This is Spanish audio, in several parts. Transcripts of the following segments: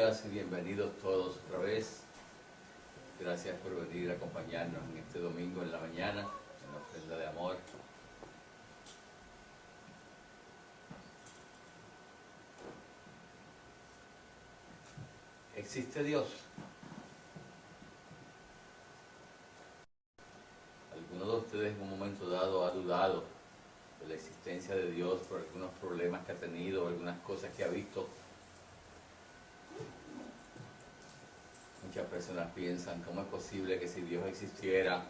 Bienvenidas y bienvenidos todos otra vez. Gracias por venir a acompañarnos en este domingo en la mañana, en la ofrenda de amor. ¿Existe Dios? ¿Alguno de ustedes en un momento dado ha dudado de la existencia de Dios por algunos problemas que ha tenido, algunas cosas que ha visto? Muchas personas piensan, ¿cómo es posible que si Dios existiera,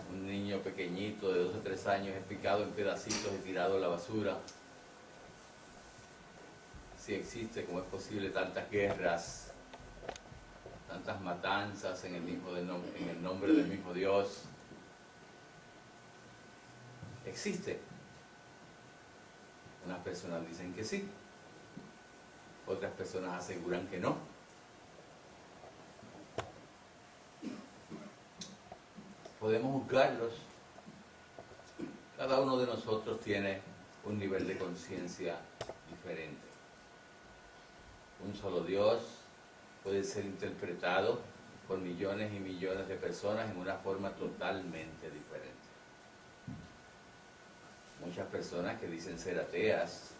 un niño pequeñito de 2 o 3 años es picado en pedacitos y tirado a la basura? Si existe, ¿cómo es posible tantas guerras, tantas matanzas en el nombre del mismo Dios? ¿Existe? Unas personas dicen que sí, otras personas aseguran que no. Podemos juzgarlos. Cada uno de nosotros tiene un nivel de conciencia diferente. Un solo Dios puede ser interpretado por millones y millones de personas en una forma totalmente diferente. Muchas personas que dicen ser ateas,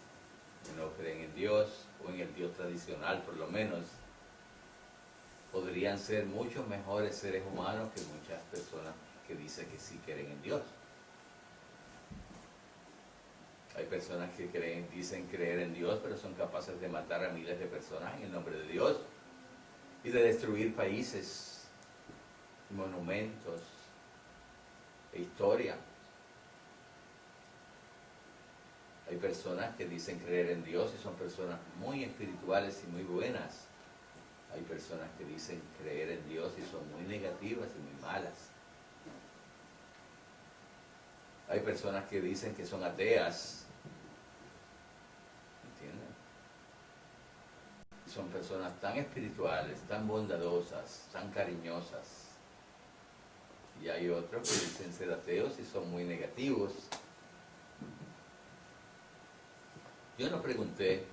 que no creen en Dios, o en el Dios tradicional por lo menos, podrían ser muchos mejores seres humanos que muchas personas que dicen que sí creen en Dios. Hay personas que dicen creer en Dios, pero son capaces de matar a miles de personas en el nombre de Dios y de destruir países, monumentos e historia. Hay personas que dicen creer en Dios y son personas muy espirituales y muy buenas. Hay personas que dicen creer en Dios y son muy negativas y muy malas. Hay personas que dicen que son ateas. ¿Entienden? Son personas tan espirituales, tan bondadosas, tan cariñosas. Y hay otros que dicen ser ateos y son muy negativos. Yo no pregunté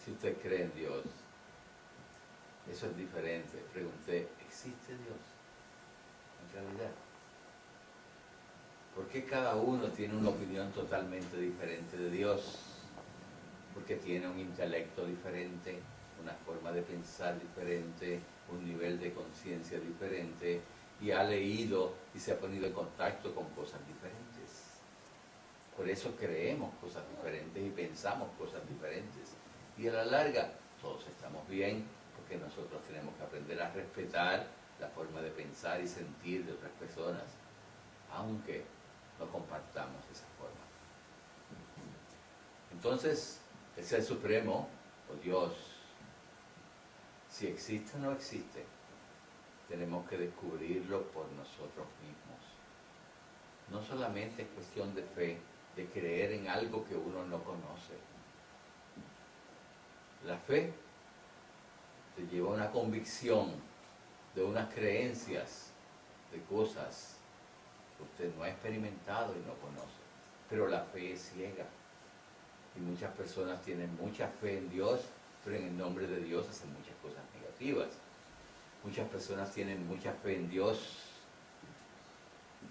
si usted cree en Dios. Eso es diferente. Pregunté, ¿existe Dios en realidad? ¿Por qué cada uno tiene una opinión totalmente diferente de Dios? Porque tiene un intelecto diferente, una forma de pensar diferente, un nivel de conciencia diferente, y ha leído y se ha ponido en contacto con cosas diferentes. Por eso creemos cosas diferentes y pensamos cosas diferentes. Y a la larga, todos estamos bien, porque nosotros tenemos que aprender a respetar la forma de pensar y sentir de otras personas, aunque no compartamos esa forma. Entonces, el Ser Supremo, o Dios, si existe o no existe, tenemos que descubrirlo por nosotros mismos. No solamente es cuestión de fe, de creer en algo que uno no conoce. La fe te lleva a una convicción de unas creencias, de cosas que usted no ha experimentado y no conoce. Pero la fe es ciega. Y muchas personas tienen mucha fe en Dios, pero en el nombre de Dios hacen muchas cosas negativas. Muchas personas tienen mucha fe en Dios,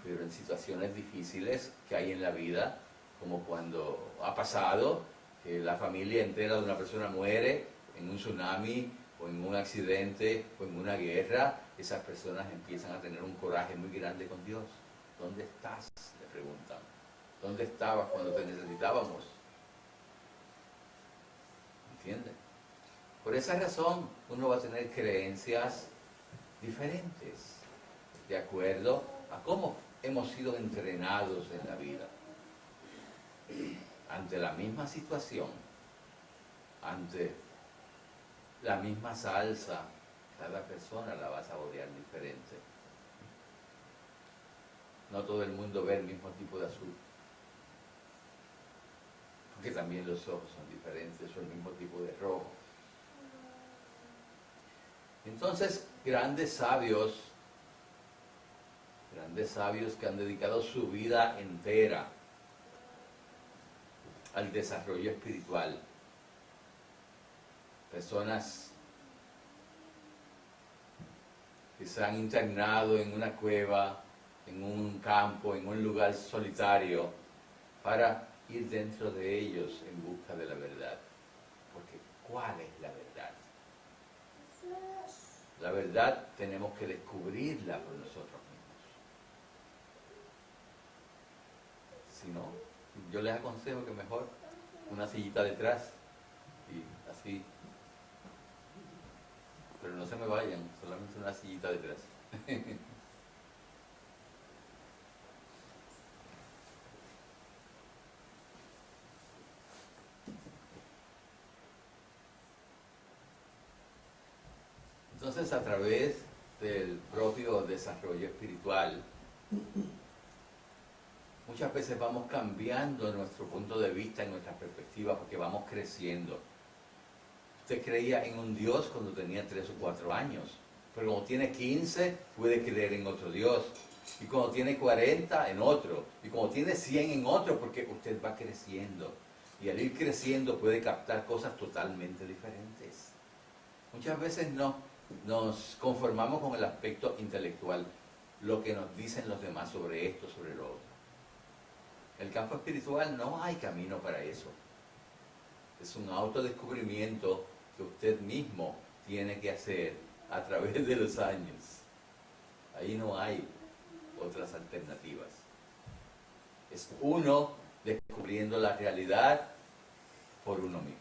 pero en situaciones difíciles que hay en la vida, como cuando ha pasado que la familia entera de una persona muere en un tsunami, o en un accidente, o en una guerra, esas personas empiezan a tener un coraje muy grande con Dios. ¿Dónde estás?, le preguntan. ¿Dónde estabas cuando te necesitábamos? ¿Entienden? Por esa razón uno va a tener creencias diferentes, de acuerdo a cómo hemos sido entrenados en la vida. Ante la misma situación, ante la misma salsa, cada persona la va a saborear diferente. No todo el mundo ve el mismo tipo de azul, porque también los ojos son diferentes, o el mismo tipo de rojo. Entonces, grandes sabios que han dedicado su vida entera al desarrollo espiritual, personas que se han internado en una cueva, en un campo, en un lugar solitario, para ir dentro de ellos en busca de la verdad. Porque ¿cuál es la verdad? La verdad tenemos que descubrirla por nosotros mismos. Si no, yo les aconsejo que mejor una sillita detrás y así. Pero no se me vayan, solamente una sillita detrás. Entonces, a través del propio desarrollo espiritual, muchas veces vamos cambiando nuestro punto de vista y nuestra perspectiva porque vamos creciendo. Usted creía en un Dios cuando tenía 3 o 4 años, pero cuando tiene 15 puede creer en otro Dios, y cuando tiene 40 en otro, y cuando tiene 100 en otro, porque usted va creciendo, y al ir creciendo puede captar cosas totalmente diferentes. Muchas veces nos conformamos con el aspecto intelectual, lo que nos dicen los demás sobre esto, sobre lo otro. En el campo espiritual no hay camino para eso. Es un autodescubrimiento que usted mismo tiene que hacer a través de los años. Ahí no hay otras alternativas. Es uno descubriendo la realidad por uno mismo.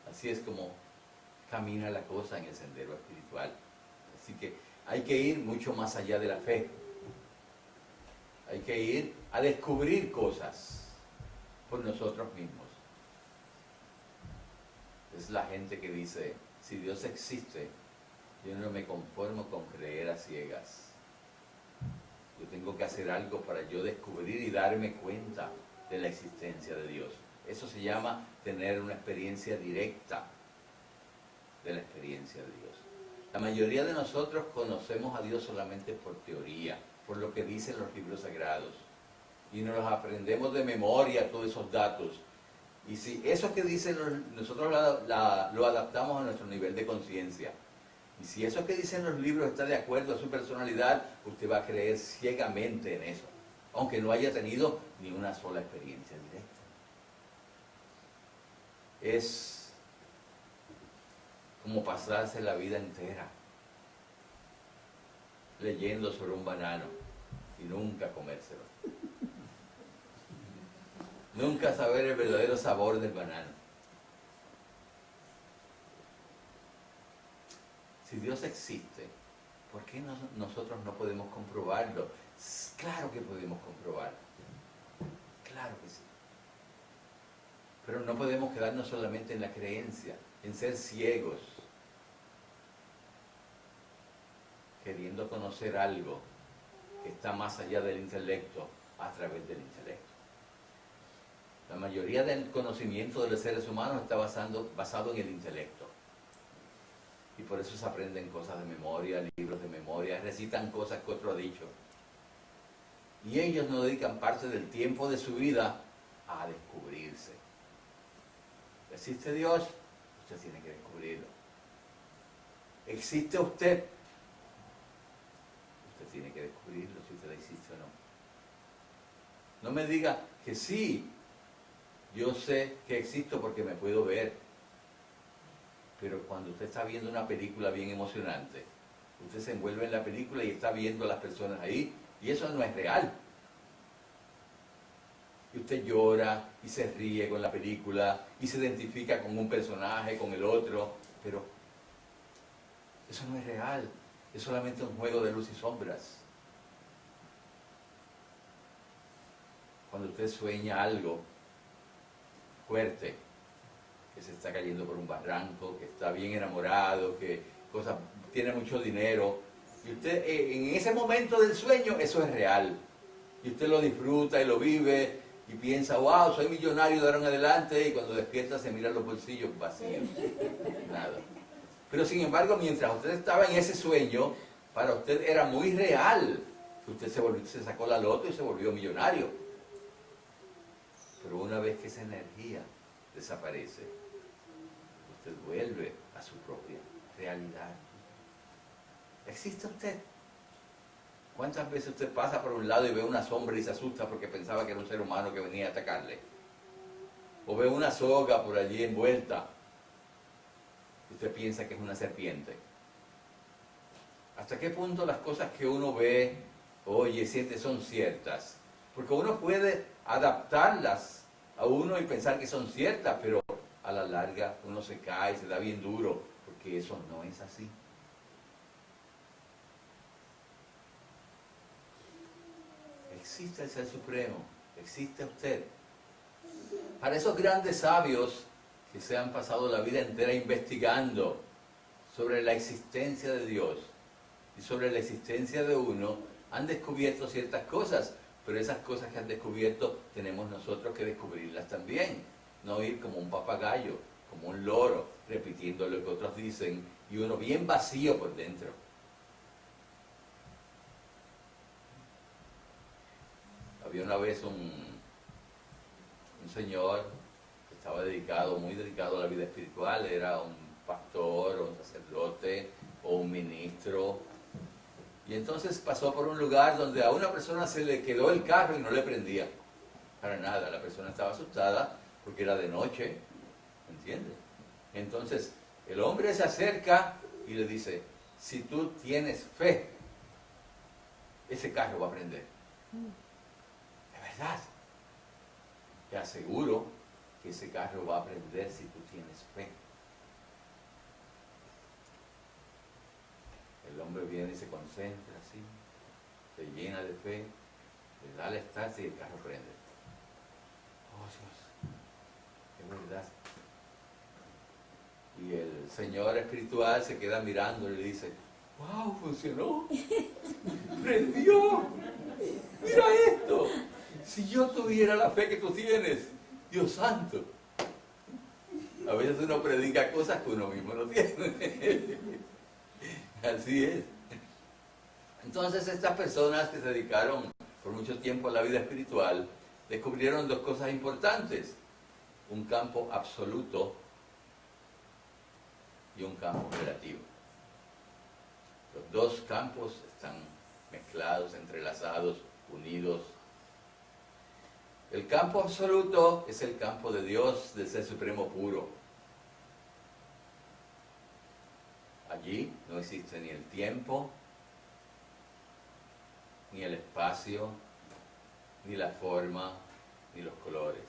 Así es como camina la cosa en el sendero espiritual. Así que hay que ir mucho más allá de la fe. Hay que ir a descubrir cosas por nosotros mismos. Es la gente que dice, si Dios existe, yo no me conformo con creer a ciegas. Yo tengo que hacer algo para yo descubrir y darme cuenta de la existencia de Dios. Eso se llama tener una experiencia directa de la experiencia de Dios. La mayoría de nosotros conocemos a Dios solamente por teoría, por lo que dicen los libros sagrados. Y nos los aprendemos de memoria, todos esos datos. Y si eso que dicen, nosotros lo adaptamos a nuestro nivel de conciencia. Y si eso que dicen los libros está de acuerdo a su personalidad, usted va a creer ciegamente en eso, aunque no haya tenido ni una sola experiencia directa. Es como pasarse la vida entera leyendo sobre un banano y nunca comérselo. Nunca saber el verdadero sabor del banano. Si Dios existe, ¿por qué nosotros no podemos comprobarlo? Claro que podemos comprobarlo. Claro que sí. Pero no podemos quedarnos solamente en la creencia, en ser ciegos, queriendo conocer algo que está más allá del intelecto a través del intelecto. La mayoría del conocimiento de los seres humanos está basado en el intelecto. Y por eso se aprenden cosas de memoria, libros de memoria, recitan cosas que otro ha dicho. Y ellos no dedican parte del tiempo de su vida a descubrirse. ¿Existe Dios? Usted tiene que descubrirlo. ¿Existe usted? Usted tiene que descubrirlo si usted existe o no. No me diga que sí, yo sé que existo porque me puedo ver. Pero cuando usted está viendo una película bien emocionante, usted se envuelve en la película y está viendo a las personas ahí, y eso no es real. Y usted llora y se ríe con la película y se identifica con un personaje, con el otro, pero eso no es real, es solamente un juego de luz y sombras. Cuando usted sueña algo fuerte, que se está cayendo por un barranco, que está bien enamorado, que tiene mucho dinero, y usted en ese momento del sueño eso es real, y usted lo disfruta y lo vive, y piensa, wow, soy millonario de ahora en adelante, y cuando despierta se mira los bolsillos vacíos, nada. Pero sin embargo, mientras usted estaba en ese sueño, para usted era muy real, que usted se sacó la loto y se volvió millonario. Pero una vez que esa energía desaparece, usted vuelve a su propia realidad. ¿Existe usted? ¿Cuántas veces usted pasa por un lado y ve una sombra y se asusta porque pensaba que era un ser humano que venía a atacarle? O ve una soga por allí envuelta y usted piensa que es una serpiente. ¿Hasta qué punto las cosas que uno ve, oye, siente, son ciertas? Porque uno puede adaptarlas a uno y pensar que son ciertas, pero a la larga uno se cae, se da bien duro, porque eso no es así. Existe el Ser Supremo, existe usted. Para esos grandes sabios que se han pasado la vida entera investigando sobre la existencia de Dios y sobre la existencia de uno, han descubierto ciertas cosas, pero esas cosas que han descubierto tenemos nosotros que descubrirlas también. No ir como un papagayo, como un loro, repitiendo lo que otros dicen y uno bien vacío por dentro. Había una vez un señor que estaba muy dedicado a la vida espiritual, era un pastor o un sacerdote o un ministro. Y entonces pasó por un lugar donde a una persona se le quedó el carro y no le prendía. Para nada, la persona estaba asustada porque era de noche, ¿entiendes? Entonces el hombre se acerca y le dice, si tú tienes fe, ese carro va a prender. Es verdad. Te aseguro que ese carro va a prender si tú tienes fe. El hombre viene y se concentra así, se llena de fe, le da el start y el carro prende. Oh Dios, es verdad. Y el señor espiritual se queda mirando y le dice, wow, funcionó, prendió, mira esto, si yo tuviera la fe que tú tienes, Dios santo. A veces uno predica cosas que uno mismo no tiene. Así es. Entonces estas personas que se dedicaron por mucho tiempo a la vida espiritual descubrieron dos cosas importantes: un campo absoluto y un campo relativo. Los dos campos están mezclados, entrelazados, unidos. El campo absoluto es el campo de Dios, del Ser Supremo puro. Allí no existe ni el tiempo, ni el espacio, ni la forma, ni los colores.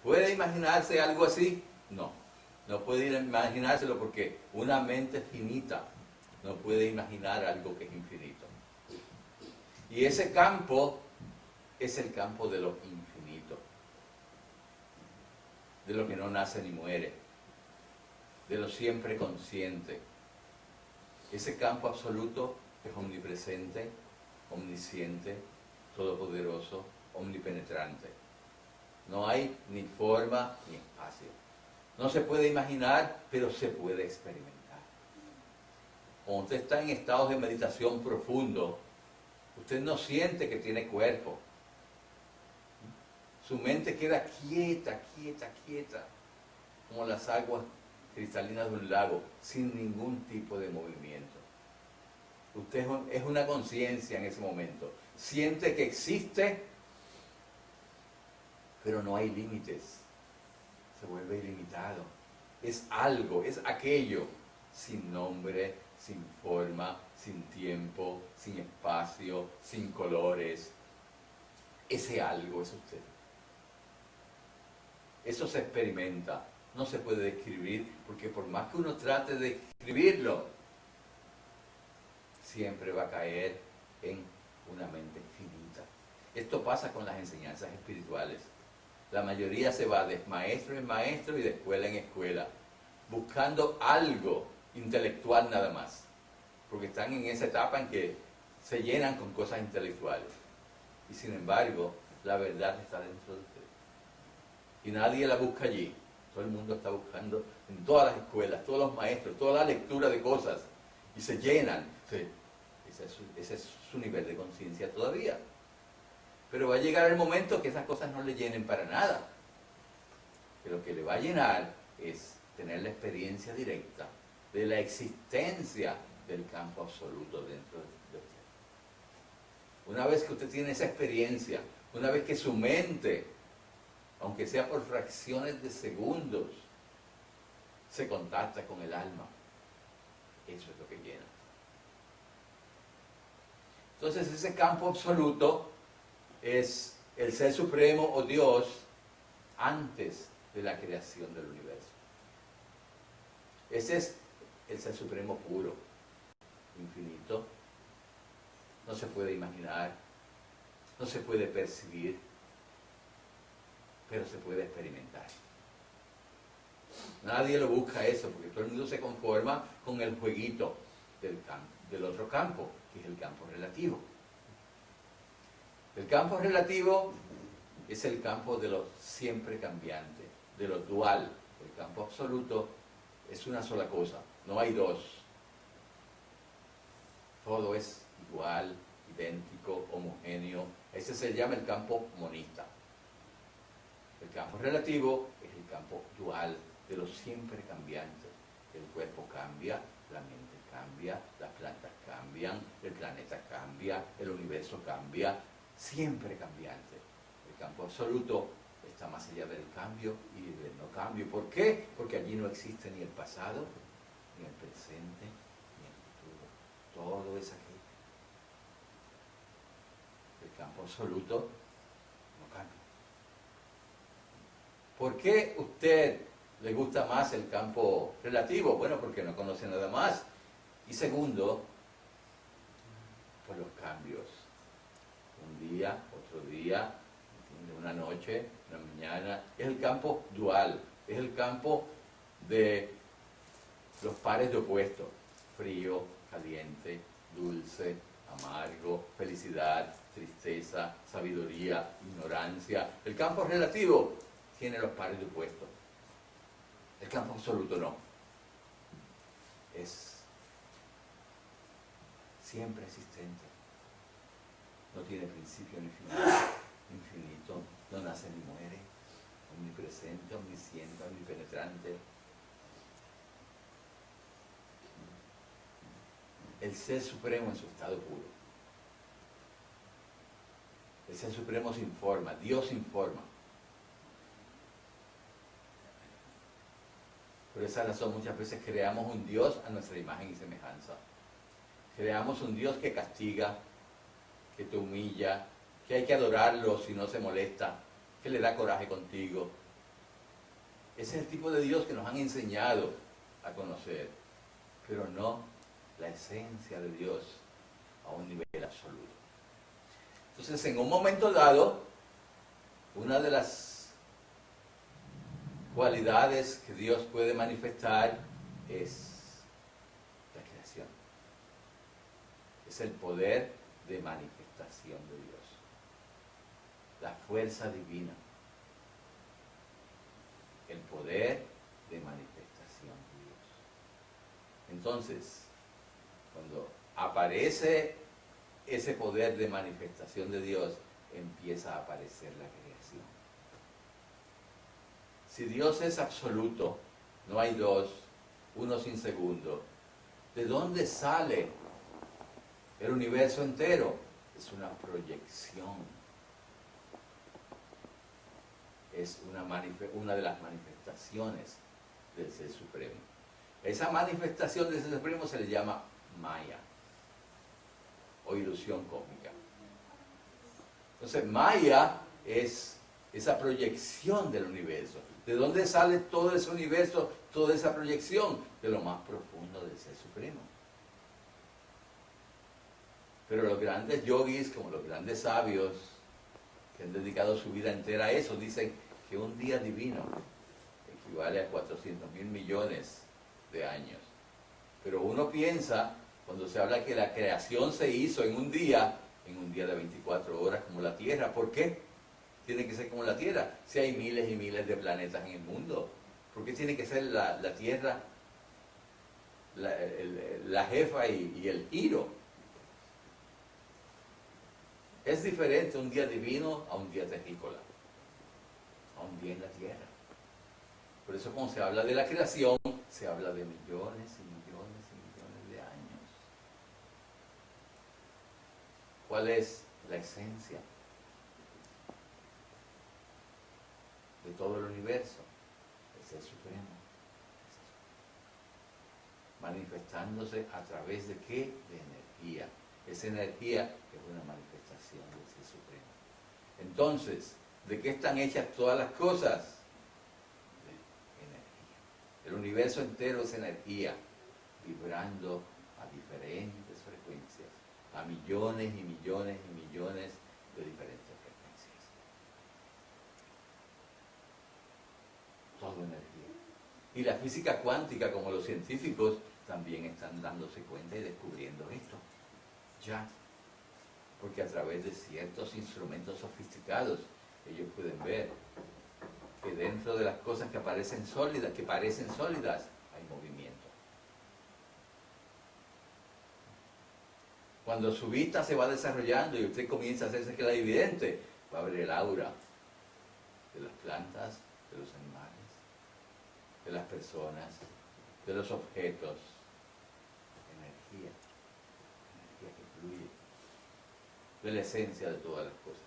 ¿Puede imaginarse algo así? No, no puede imaginárselo porque una mente finita no puede imaginar algo que es infinito. Y ese campo es el campo de lo infinito, de lo que no nace ni muere, de lo siempre consciente. Ese campo absoluto es omnipresente, omnisciente, todopoderoso, omnipenetrante. No hay ni forma ni espacio. No se puede imaginar, pero se puede experimentar. Cuando usted está en estados de meditación profundo, usted no siente que tiene cuerpo. Su mente queda quieta, quieta, quieta, como las aguas cristalinas de un lago, sin ningún tipo de movimiento. Usted es una conciencia en ese momento. Siente que existe, pero no hay límites. Se vuelve ilimitado. Es algo, es aquello, sin nombre, sin forma, sin tiempo, sin espacio, sin colores. Ese algo es usted. Eso se experimenta. No se puede describir, porque por más que uno trate de describirlo, siempre va a caer en una mente finita. Esto pasa con las enseñanzas espirituales. La mayoría se va de maestro en maestro y de escuela en escuela, buscando algo intelectual nada más, porque están en esa etapa en que se llenan con cosas intelectuales. Y sin embargo, la verdad está dentro de usted. Y nadie la busca allí. Todo el mundo está buscando en todas las escuelas, todos los maestros, toda la lectura de cosas, y se llenan. Sí, ese es su nivel de conciencia todavía. Pero va a llegar el momento que esas cosas no le llenen para nada. Que lo que le va a llenar es tener la experiencia directa de la existencia del campo absoluto dentro de usted. Una vez que usted tiene esa experiencia, una vez que su mente, aunque sea por fracciones de segundos, se contacta con el alma, eso es lo que llena. Entonces ese campo absoluto es el Ser Supremo o Dios antes de la creación del universo. Ese es el Ser Supremo puro, infinito. No se puede imaginar, no se puede percibir, pero se puede experimentar. Nadie lo busca eso, porque todo el mundo se conforma con el jueguito del otro campo, que es el campo relativo. El campo relativo es el campo de lo siempre cambiante, de lo dual. El campo absoluto es una sola cosa, no hay dos. Todo es igual, idéntico, homogéneo. Ese se llama el campo monista. El campo relativo es el campo dual, de lo siempre cambiante. El cuerpo cambia, la mente cambia, las plantas cambian, el planeta cambia, el universo cambia, siempre cambiante. El campo absoluto está más allá del cambio y del no cambio. ¿Por qué? Porque allí no existe ni el pasado, ni el presente, ni el futuro. Todo es aquí. El campo absoluto no cambia. ¿Por qué usted le gusta más el campo relativo? Bueno, porque no conoce nada más. Y segundo, por los cambios. Un día, otro día, una noche, una mañana. Es el campo dual, es el campo de los pares de opuestos. Frío, caliente, dulce, amargo, felicidad, tristeza, sabiduría, ignorancia. El campo relativo tiene los pares de opuestos. El campo absoluto no. Es siempre existente. No tiene principio ni final. Infinito. No nace ni muere. Omnipresente, omnisciente, omnipenetrante. El Ser Supremo en su estado puro. El Ser Supremo se informa. Dios informa. Por esa razón muchas veces creamos un Dios a nuestra imagen y semejanza. Creamos un Dios que castiga, que te humilla, que hay que adorarlo si no se molesta, que le da coraje contigo. Ese es el tipo de Dios que nos han enseñado a conocer, pero no la esencia de Dios a un nivel absoluto. Entonces, en un momento dado, una de las cualidades que Dios puede manifestar es la creación. Es el poder de manifestación de Dios. La fuerza divina. El poder de manifestación de Dios. Entonces, cuando aparece ese poder de manifestación de Dios, empieza a aparecer la creación. Si Dios es absoluto, no hay dos, uno sin segundo, ¿de dónde sale el universo entero? Es una proyección. Es una de las manifestaciones del Ser Supremo. Esa manifestación del Ser Supremo se le llama Maya o ilusión cósmica. Entonces, Maya es esa proyección del universo. ¿De dónde sale todo ese universo, toda esa proyección? De lo más profundo del Ser Supremo. Pero los grandes yogis, como los grandes sabios, que han dedicado su vida entera a eso, dicen que un día divino equivale a 400.000 millones de años. Pero uno piensa, cuando se habla que la creación se hizo en un día de 24 horas como la Tierra. ¿Por qué tiene que ser como la Tierra? Si hay miles y miles de planetas en el mundo. ¿Por qué tiene que ser la Tierra la jefa y el giro? Es diferente un día divino a un día terrícola, a un día en la Tierra. Por eso cuando se habla de la creación, se habla de millones y millones y millones de años. ¿Cuál es la esencia de todo el universo? El Ser Supremo. Manifestándose a través de ¿qué? De energía. Esa energía es una manifestación del Ser Supremo. Entonces, ¿de qué están hechas todas las cosas? De energía. El universo entero es energía, vibrando a diferentes frecuencias, a millones y millones y millones de diferentes frecuencias. Todo energía. Y la física cuántica, como los científicos, también están dándose cuenta y descubriendo esto. Ya. Porque a través de ciertos instrumentos sofisticados, ellos pueden ver que dentro de las cosas que parecen sólidas, hay movimiento. Cuando su vista se va desarrollando y usted comienza a hacerse clarividente, va a ver el aura de las plantas, de los animales, de las personas, de los objetos. Energía que fluye, de la esencia de todas las cosas.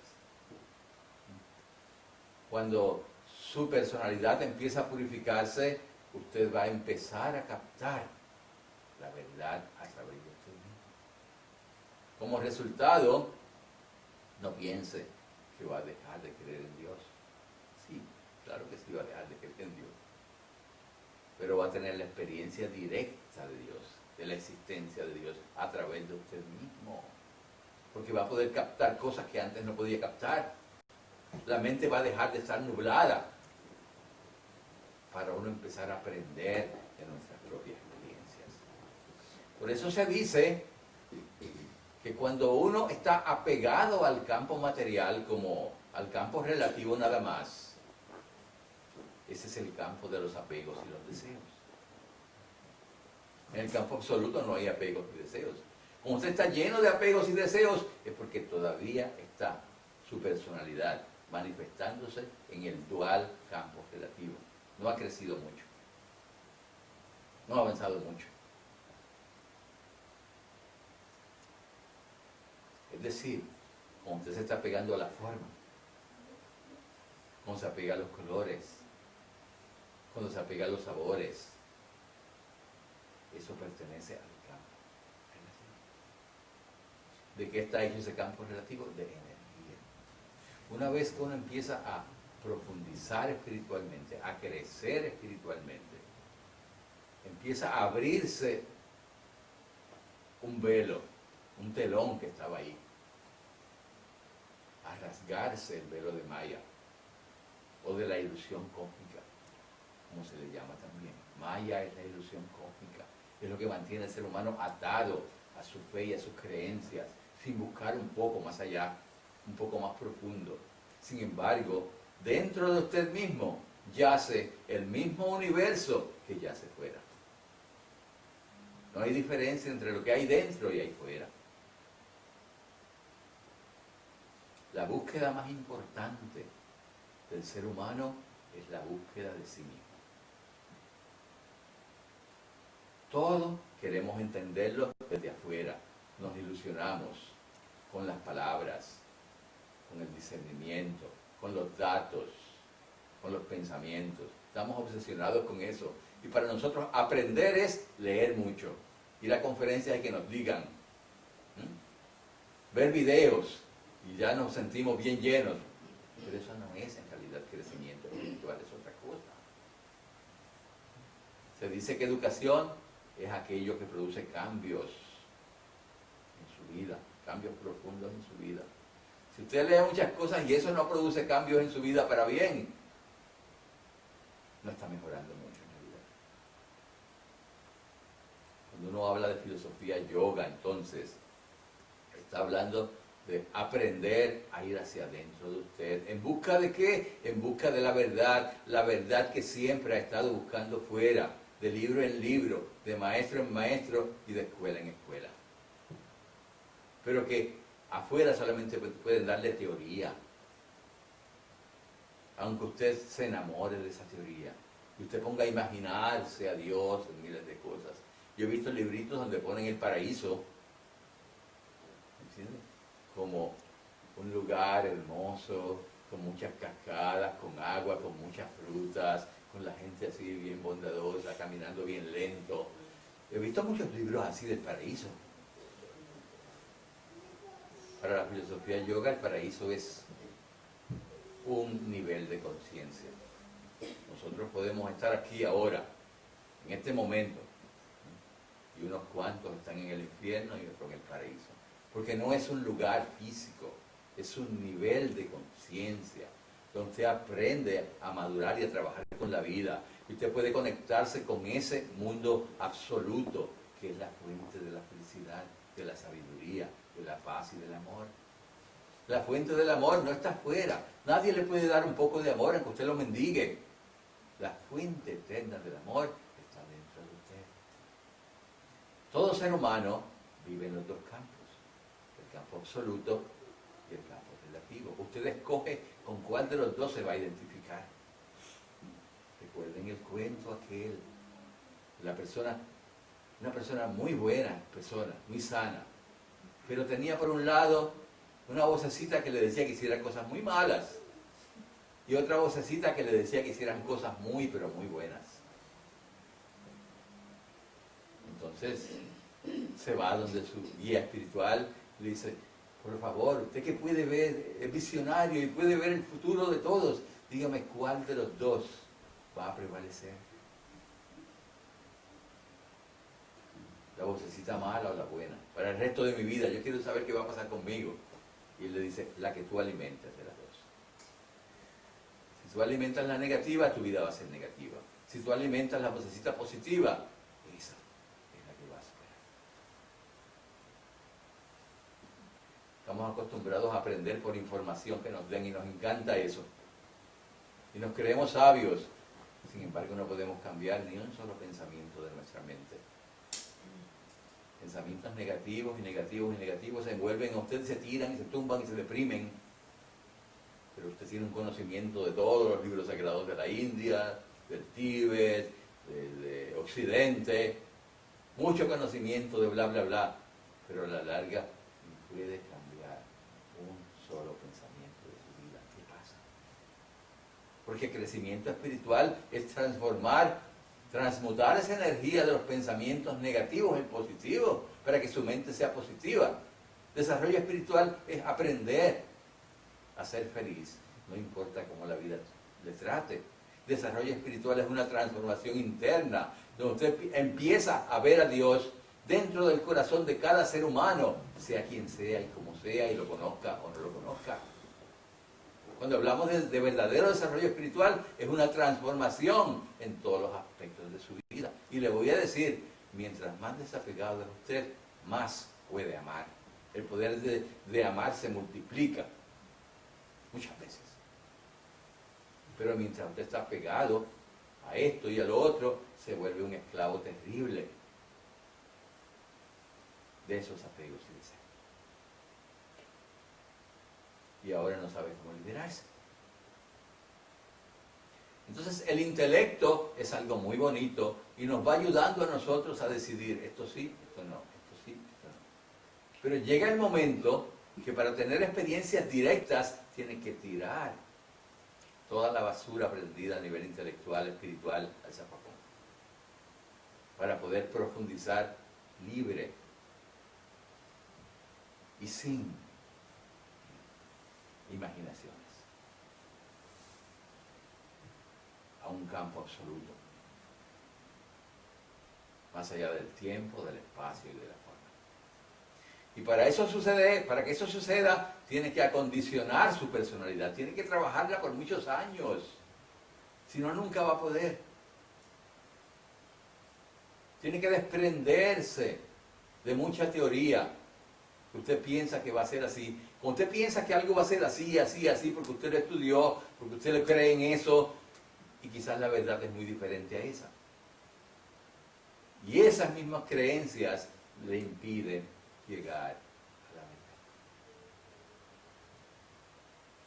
Cuando su personalidad empieza a purificarse, usted va a empezar a captar la verdad a través de usted mismo. Como resultado, no piense que va a dejar de creer en Dios. Sí, claro que sí va a dejar de creer en Dios. Pero va a tener la experiencia directa de Dios, de la existencia de Dios a través de usted mismo. Porque va a poder captar cosas que antes no podía captar. La mente va a dejar de estar nublada para uno empezar a aprender de nuestras propias experiencias. Por eso se dice que cuando uno está apegado al campo material como al campo relativo nada más, ese es el campo de los apegos y los deseos. En el campo absoluto no hay apegos y deseos. Como usted está lleno de apegos y deseos, es porque todavía está su personalidad manifestándose en el dual campo relativo. No ha crecido mucho. No ha avanzado mucho. Es decir, cuando usted se está pegando a la forma, cuando se apega a los colores, cuando se apega a los sabores, eso pertenece al campo relativo. ¿De qué está hecho ese campo relativo? De energía. Una vez que uno empieza a profundizar espiritualmente, a crecer espiritualmente, empieza a abrirse un velo, un telón que estaba ahí, a rasgarse el velo de Maya, o de la ilusión cósmica, como se le llama también. Maya es la ilusión cósmica, es lo que mantiene al ser humano atado a su fe y a sus creencias, sin buscar un poco más allá, un poco más profundo. Sin embargo, dentro de usted mismo yace el mismo universo que yace fuera. No hay diferencia entre lo que hay dentro y hay fuera. La búsqueda más importante del ser humano es la búsqueda de sí mismo. Todo queremos entenderlo desde afuera. Nos ilusionamos con las palabras, con el discernimiento, con los datos, con los pensamientos. Estamos obsesionados con eso. Y para nosotros aprender es leer mucho, ir a conferencias y que nos digan, ver videos y ya nos sentimos bien llenos. Pero eso no es en realidad crecimiento espiritual, es otra cosa. Se dice que educación es aquello que produce cambios en su vida, cambios profundos en su vida. Si usted lee muchas cosas y eso no produce cambios en su vida para bien, no está mejorando mucho en realidad. Cuando uno habla de filosofía yoga, entonces, está hablando de aprender a ir hacia adentro de usted. ¿En busca de qué? En busca de la verdad que siempre ha estado buscando fuera, de libro en libro, de maestro en maestro y de escuela en escuela. Pero que afuera solamente pueden darle teoría, aunque usted se enamore de esa teoría. que usted ponga a imaginarse a Dios en miles de cosas. Yo he visto libritos donde ponen el paraíso, ¿entiendes? Como un lugar hermoso, con muchas cascadas, con agua, con muchas frutas, con la gente así bien bondadosa, caminando bien lento. He visto muchos libros así del paraíso. Para la filosofía yoga, el paraíso es un nivel de conciencia. Nosotros podemos estar aquí ahora, en este momento, y unos cuantos están en el infierno y otros en el paraíso. Porque no es un lugar físico, es un nivel de conciencia, donde usted aprende a madurar y a trabajar con la vida. Y usted puede conectarse con ese mundo absoluto, que es la fuente de la felicidad, de la sabiduría, de la paz y del amor. La fuente del amor no está afuera. Nadie le puede dar un poco de amor aunque usted lo mendigue. La fuente eterna del amor está dentro de usted. Todo ser humano vive en los dos campos, el campo absoluto y el campo relativo. Usted escoge con cuál de los dos se va a identificar. Recuerden el cuento aquel, una persona muy buena, muy sana, pero tenía por un lado una vocecita que le decía que hiciera cosas muy malas y otra vocecita que le decía que hicieran cosas muy, pero muy buenas. Entonces se va donde su guía espiritual le dice: por favor, usted que puede ver, es visionario y puede ver el futuro de todos, dígame cuál de los dos va a prevalecer. La vocecita mala o la buena. Para el resto de mi vida, yo quiero saber qué va a pasar conmigo. Y él le dice: la que tú alimentas de las dos. Si tú alimentas la negativa, tu vida va a ser negativa. Si tú alimentas la vocecita positiva, esa es la que va a superar. Estamos acostumbrados a aprender por información que nos den y nos encanta eso. Y nos creemos sabios. Sin embargo, no podemos cambiar ni un solo pensamiento de nuestra mente. Pensamientos negativos y negativos y negativos se envuelven a usted, se tiran y se tumban y se deprimen. Pero usted tiene un conocimiento de todos los libros sagrados de la India, del Tíbet, del Occidente, mucho conocimiento de bla, bla, bla, pero a la larga no puede cambiar un solo pensamiento de su vida. ¿Qué pasa? Porque crecimiento espiritual es transmutar esa energía de los pensamientos negativos en positivos, para que su mente sea positiva. Desarrollo espiritual es aprender a ser feliz, no importa cómo la vida le trate. Desarrollo espiritual es una transformación interna, donde usted empieza a ver a Dios dentro del corazón de cada ser humano, sea quien sea y como sea, y lo conozca o no lo conozca. Cuando hablamos de verdadero desarrollo espiritual, es una transformación en todos los aspectos de su vida. Y le voy a decir, mientras más desapegado es usted, más puede amar. El poder de amar se multiplica muchas veces. Pero mientras usted está pegado a esto y a lo otro, se vuelve un esclavo terrible de esos apegos y deseos. Y ahora no sabe cómo liberarse. Entonces el intelecto es algo muy bonito y nos va ayudando a nosotros a decidir esto sí, esto no, esto sí, esto no. Pero llega el momento que para tener experiencias directas tiene que tirar toda la basura aprendida a nivel intelectual, espiritual, al zafacón, para poder profundizar libre y sin imaginaciones a un campo absoluto, más allá del tiempo, del espacio y de la forma. Y para que eso suceda, tiene que acondicionar su personalidad, tiene que trabajarla por muchos años, si no, nunca va a poder. Tiene que desprenderse de mucha teoría. Usted piensa que va a ser así. Cuando usted piensa que algo va a ser así, así, así, porque usted lo estudió, porque usted le cree en eso, y quizás la verdad es muy diferente a esa. Y esas mismas creencias le impiden llegar a la meta.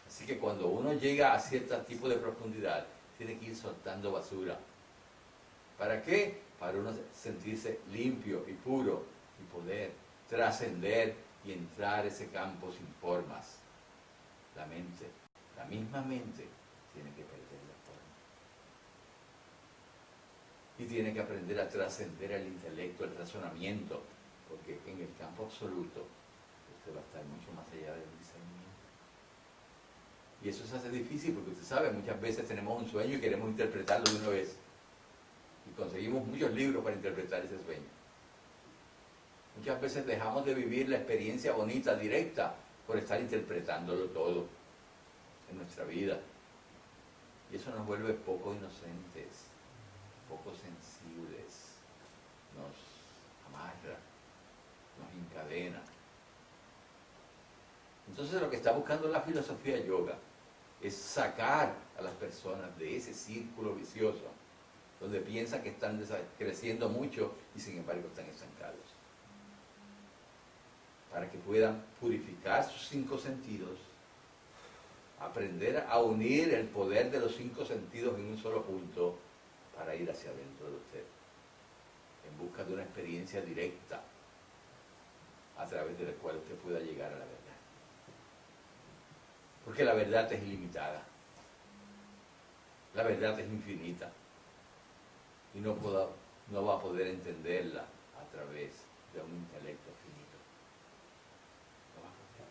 Así que cuando uno llega a cierto tipo de profundidad, tiene que ir soltando basura ¿Para qué? Para uno sentirse limpio y puro y poder trascender y entrar a ese campo sin formas. La mente, la misma mente, tiene que perder la forma. Y tiene que aprender a trascender el intelecto, el razonamiento, porque en el campo absoluto usted va a estar mucho más allá del discernimiento. Y eso se hace difícil porque usted sabe, muchas veces tenemos un sueño y queremos interpretarlo de una vez. Y conseguimos muchos libros para interpretar ese sueño. Muchas veces dejamos de vivir la experiencia bonita, directa, por estar interpretándolo todo en nuestra vida. Y eso nos vuelve poco inocentes, poco sensibles, nos amarra, nos encadena. Entonces lo que está buscando la filosofía yoga es sacar a las personas de ese círculo vicioso, donde piensan que están creciendo mucho y sin embargo están estancados. Para que puedan purificar sus 5 sentidos, aprender a unir el poder de los 5 sentidos en un solo punto para ir hacia adentro de usted, en busca de una experiencia directa a través de la cual usted pueda llegar a la verdad. Porque la verdad es ilimitada, la verdad es infinita y no va a poder entenderla a través de un intelecto finito. No va a poder.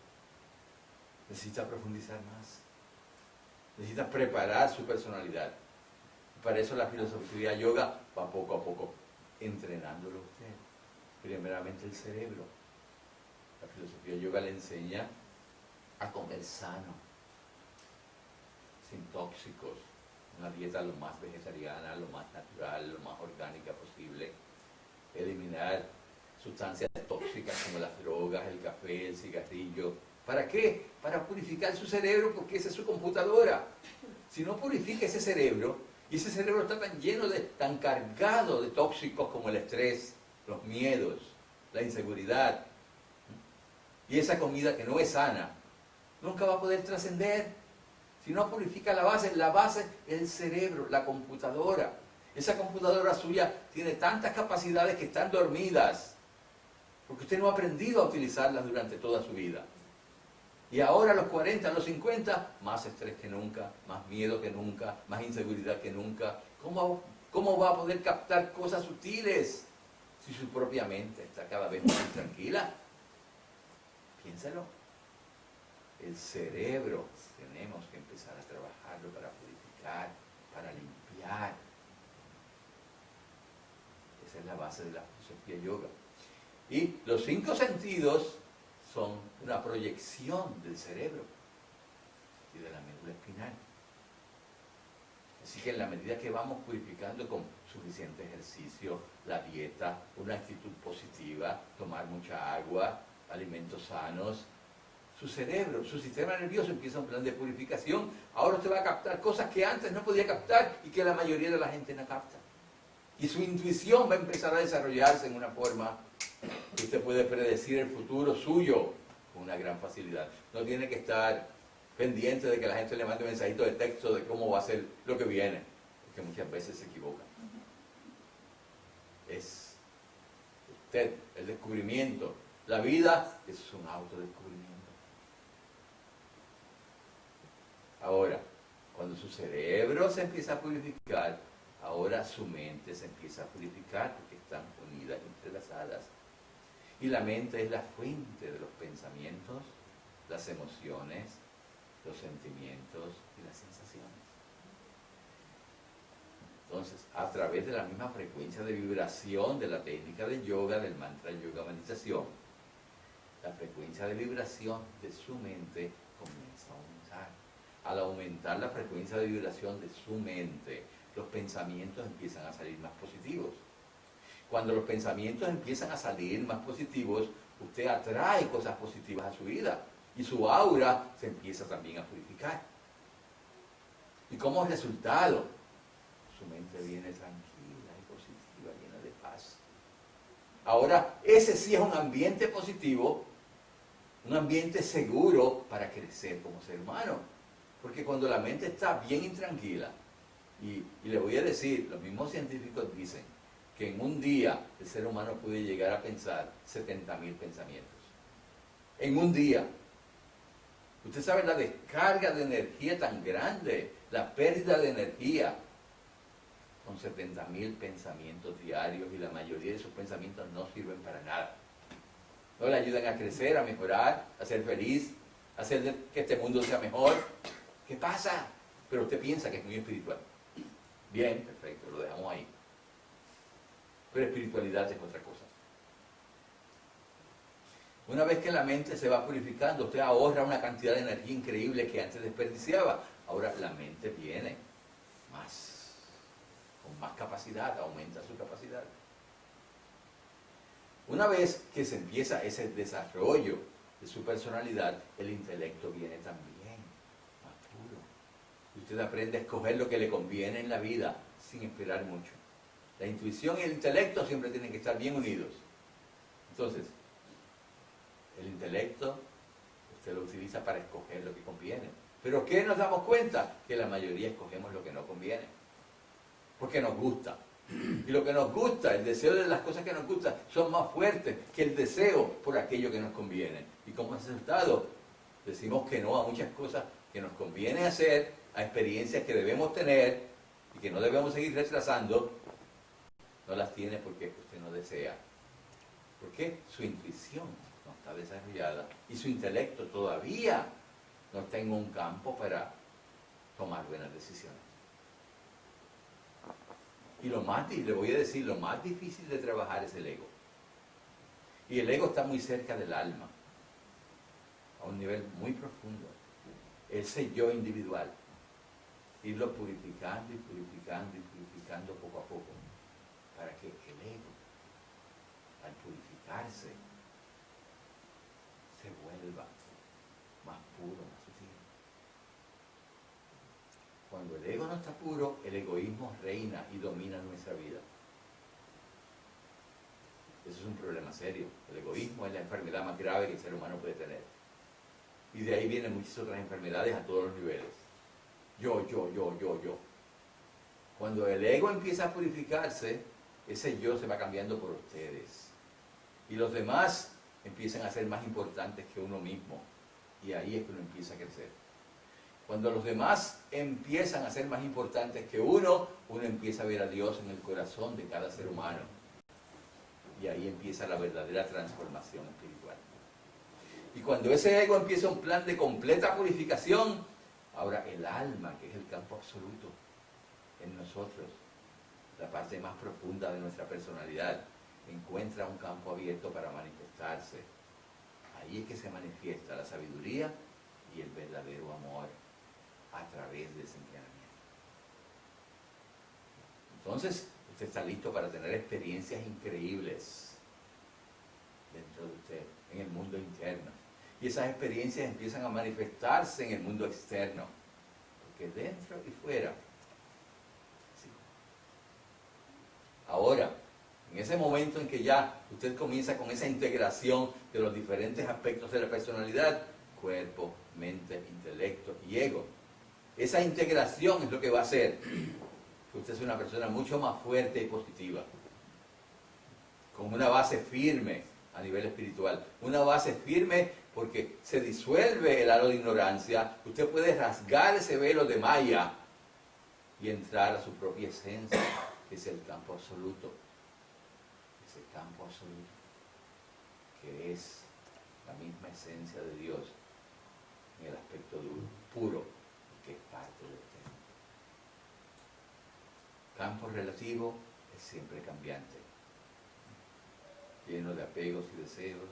Necesita profundizar más, necesita preparar su personalidad. Y para eso la filosofía yoga va poco a poco entrenándolo a usted. Primeramente el cerebro. La filosofía yoga le enseña a comer sano, sin tóxicos, una dieta lo más vegetariana, lo más natural, lo más orgánica posible, eliminar sustancias tóxicas como las drogas, el café, el cigarrillo. ¿Para qué? Para purificar su cerebro, porque esa es su computadora. Si no purifica ese cerebro, y ese cerebro está tan lleno tan cargado de tóxicos como el estrés, los miedos, la inseguridad, y esa comida que no es sana, nunca va a poder trascender. Si no purifica la base es el cerebro, la computadora. Esa computadora suya tiene tantas capacidades que están dormidas, porque usted no ha aprendido a utilizarlas durante toda su vida. Y ahora a los 40, a los 50, más estrés que nunca, más miedo que nunca, más inseguridad que nunca. ¿Cómo va a poder captar cosas sutiles si su propia mente está cada vez más tranquila? Piénselo. El cerebro tenemos que empezar a trabajarlo para purificar, para limpiar. Esa es la base de la filosofía yoga. Y los 5 sentidos son una proyección del cerebro y de la médula espinal. Así que en la medida que vamos purificando con suficiente ejercicio, la dieta, una actitud positiva, tomar mucha agua, alimentos sanos, su cerebro, su sistema nervioso empieza un plan de purificación. Ahora usted va a captar cosas que antes no podía captar y que la mayoría de la gente no capta. Y su intuición va a empezar a desarrollarse en una forma que usted puede predecir el futuro suyo con una gran facilidad. No tiene que estar pendiente de que la gente le mande un mensajito de texto de cómo va a ser lo que viene, porque muchas veces se equivocan. Es usted, el descubrimiento. La vida es un autodescubrimiento. Ahora, cuando su cerebro se empieza a purificar, ahora su mente se empieza a purificar porque están unidas, entrelazadas. Y la mente es la fuente de los pensamientos, las emociones, los sentimientos y las sensaciones. Entonces, a través de la misma frecuencia de vibración de la técnica de yoga, del mantra yoga meditación, la frecuencia de vibración de su mente comienza a aumentar. Al aumentar la frecuencia de vibración de su mente, los pensamientos empiezan a salir más positivos. Cuando los pensamientos empiezan a salir más positivos, usted atrae cosas positivas a su vida y su aura se empieza también a purificar. Y como resultado, su mente viene tranquila y positiva, llena de paz. Ahora, ese sí es un ambiente positivo, un ambiente seguro para crecer como ser humano. Porque cuando la mente está bien intranquila, Y le voy a decir, los mismos científicos dicen que en un día el ser humano puede llegar a pensar 70.000 pensamientos. En un día. Usted sabe la descarga de energía tan grande, la pérdida de energía, con 70.000 pensamientos diarios, y la mayoría de esos pensamientos no sirven para nada. No le ayudan a crecer, a mejorar, a ser feliz, a hacer que este mundo sea mejor. ¿Qué pasa? Pero usted piensa que es muy espiritual. Bien, perfecto, lo dejamos ahí. Pero espiritualidad es otra cosa. Una vez que la mente se va purificando, usted ahorra una cantidad de energía increíble que antes desperdiciaba. Ahora la mente viene con más capacidad, aumenta su capacidad. Una vez que se empieza ese desarrollo de su personalidad, el intelecto viene también más puro. Y usted aprende a escoger lo que le conviene en la vida sin esperar mucho. La intuición y el intelecto siempre tienen que estar bien unidos. Entonces, el intelecto usted lo utiliza para escoger lo que conviene. Pero ¿qué nos damos cuenta? Que la mayoría escogemos lo que no conviene. Porque nos gusta. Y lo que nos gusta, el deseo de las cosas que nos gustan, son más fuertes que el deseo por aquello que nos conviene. Y como resultado, decimos que no a muchas cosas que nos conviene hacer, a experiencias que debemos tener y que no debemos seguir retrasando. No las tiene porque usted no desea. Porque su intuición no está desarrollada y su intelecto todavía no está en un campo para tomar buenas decisiones. Y le voy a decir, lo más difícil de trabajar es el ego. Y el ego está muy cerca del alma, a un nivel muy profundo. Ese yo individual, irlo purificando y purificando y purificando poco a poco, para que el ego, al purificarse, se vuelva más puro, más sutil. Cuando el ego no está puro, el egoísmo reina y domina nuestra vida. Eso es un problema serio. El egoísmo es la enfermedad más grave que el ser humano puede tener. Y de ahí vienen muchas otras enfermedades a todos los niveles. Yo. Cuando el ego empieza a purificarse, ese yo se va cambiando por ustedes. Y los demás empiezan a ser más importantes que uno mismo. Y ahí es que uno empieza a crecer. Cuando los demás empiezan a ser más importantes que uno empieza a ver a Dios en el corazón de cada ser humano. Y ahí empieza la verdadera transformación espiritual. Y cuando ese ego empieza un plan de completa purificación, ahora el alma, que es el campo absoluto en nosotros, la parte más profunda de nuestra personalidad, encuentra un campo abierto para manifestarse. Ahí es que se manifiesta la sabiduría y el verdadero amor a través de ese entrenamiento. Entonces, usted está listo para tener experiencias increíbles dentro de usted, en el mundo interno. Y esas experiencias empiezan a manifestarse en el mundo externo. Porque dentro y fuera. Sí. Ahora, en ese momento en que ya usted comienza con esa integración de los diferentes aspectos de la personalidad, cuerpo, mente, intelecto y ego, esa integración es lo que va a hacer que usted sea una persona mucho más fuerte y positiva, con una base firme a nivel espiritual, una base firme porque se disuelve el halo de ignorancia, usted puede rasgar ese velo de Maya y entrar a su propia esencia, que es el campo absoluto, ese campo absoluto, que es la misma esencia de Dios en el aspecto puro, que es parte de usted. Campo relativo es siempre cambiante, lleno de apegos y deseos,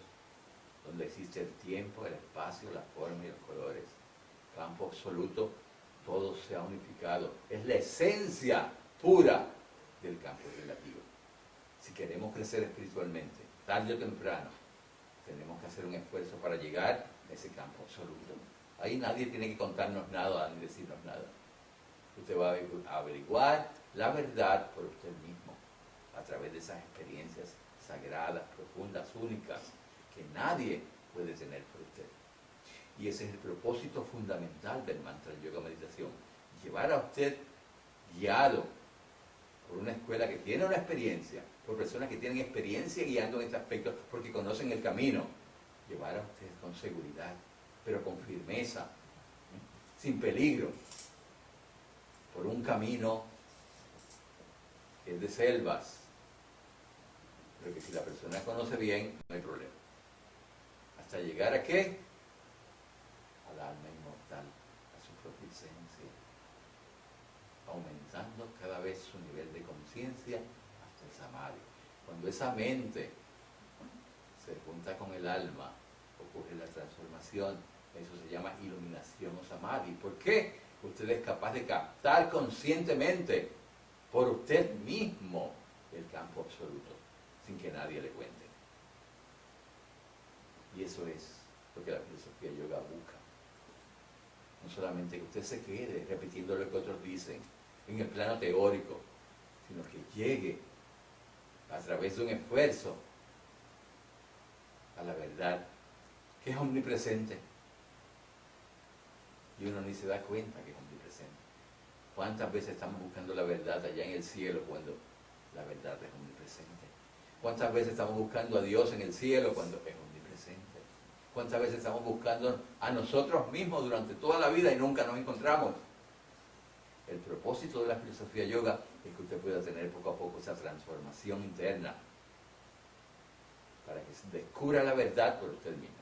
donde existe el tiempo, el espacio, la forma y los colores. Campo absoluto, todo se ha unificado. Es la esencia pura del campo relativo. Si queremos crecer espiritualmente, tarde o temprano, tenemos que hacer un esfuerzo para llegar a ese campo absoluto. Ahí nadie tiene que contarnos nada ni decirnos nada. Usted va a averiguar la verdad por usted mismo, a través de esas experiencias sagradas, profundas, únicas, que nadie puede tener por usted. Y ese es el propósito fundamental del mantra yoga meditación. Llevar a usted, guiado por una escuela que tiene una experiencia, por personas que tienen experiencia guiando en este aspecto, porque conocen el camino, llevar a ustedes con seguridad, pero con firmeza, sin peligro, por un camino que es de selvas, pero que si la persona conoce bien, no hay problema. Hasta llegar ¿a qué? Al alma inmortal, a su propia esencia, aumentando cada vez su nivel de conciencia hasta el samadhi. Cuando esa mente se junta con el alma, ocurre la transformación. Eso se llama iluminación o samadhi. ¿Por qué? Usted es capaz de captar conscientemente por usted mismo el campo absoluto, sin que nadie le cuente. Y eso es lo que la filosofía yoga busca. No solamente que usted se quede repitiendo lo que otros dicen en el plano teórico, sino que llegue a través de un esfuerzo a la verdad, que es omnipresente. Y uno ni se da cuenta que es omnipresente. ¿Cuántas veces estamos buscando la verdad allá en el cielo cuando la verdad es omnipresente? ¿Cuántas veces estamos buscando a Dios en el cielo cuando es omnipresente? ¿Cuántas veces estamos buscando a nosotros mismos durante toda la vida y nunca nos encontramos? El propósito de la filosofía yoga es que usted pueda tener poco a poco esa transformación interna para que se descubra la verdad por usted mismo.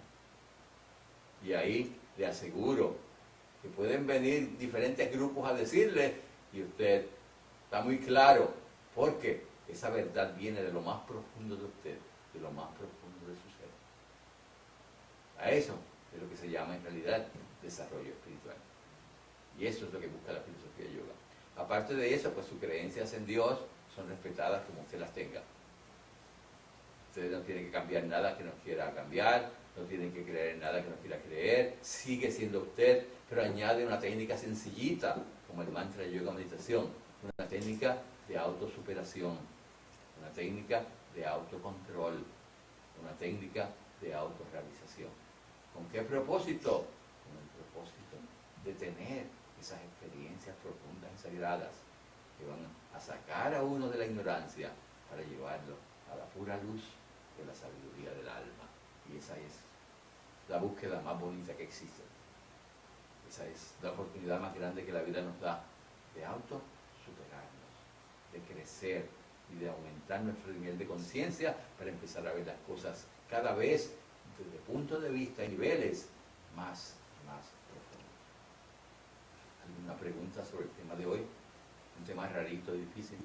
Y ahí le aseguro que pueden venir diferentes grupos a decirle, y usted está muy claro, porque esa verdad viene de lo más profundo de usted, de lo más profundo de su ser. A eso es lo que se llama en realidad desarrollo espiritual. Y eso es lo que busca la filosofía yoga. Aparte de eso, pues sus creencias en Dios son respetadas como usted las tenga. Usted no tiene que cambiar nada que no quiera cambiar, no tiene que creer en nada que no quiera creer, sigue siendo usted, pero añade una técnica sencillita, como el mantra de yoga meditación, una técnica de autosuperación, una técnica de autocontrol, una técnica de autorrealización. ¿Con qué propósito? Con el propósito de tener esas experiencias profundas y sagradas que van a sacar a uno de la ignorancia para llevarlo a la pura luz de la sabiduría del alma. Y esa es la búsqueda más bonita que existe. Esa es la oportunidad más grande que la vida nos da de autosuperarnos, de crecer y de aumentar nuestro nivel de conciencia para empezar a ver las cosas cada vez desde puntos de vista y niveles más profundos. ¿Alguna pregunta sobre el tema de hoy? Un tema rarito, difícil.